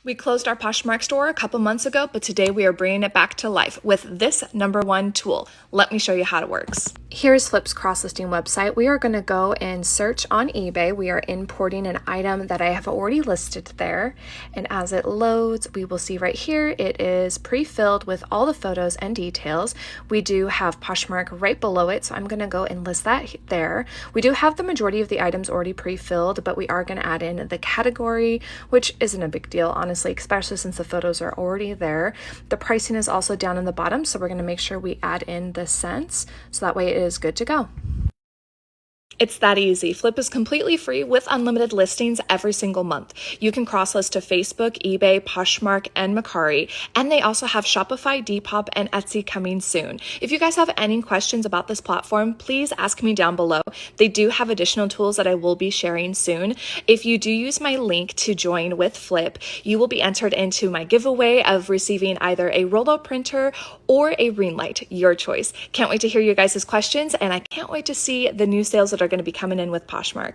We closed our Poshmark store a couple months ago, but today we are bringing it back to life with this #1 tool. Let me show you how it works. Here's Flip's cross-listing website. We are going to go and search on eBay. We are importing an item that I have already listed there. And as it loads, we will see right here, it is pre-filled with all the photos and details. We do have Poshmark right below it, so I'm going to go and list that there. We do have the majority of the items already pre-filled, but we are going to add in the category, which isn't a big deal, honestly, especially since the photos are already there. The pricing is also down in the bottom, so we're going to make sure we add in the cents, so that way it is good to go. It's that easy. Flip is completely free with unlimited listings every single month. You can cross-list to Facebook, eBay, Poshmark, and Mercari, and they also have Shopify, Depop, and Etsy coming soon. If you guys have any questions about this platform, please ask me down below. They do have additional tools that I will be sharing soon. If you do use my link to join with Flip, you will be entered into my giveaway of receiving either a rollout printer or a ring light, your choice. Can't wait to hear you guys' questions, and I can't wait to see the new sales that are going to be coming in with Poshmark.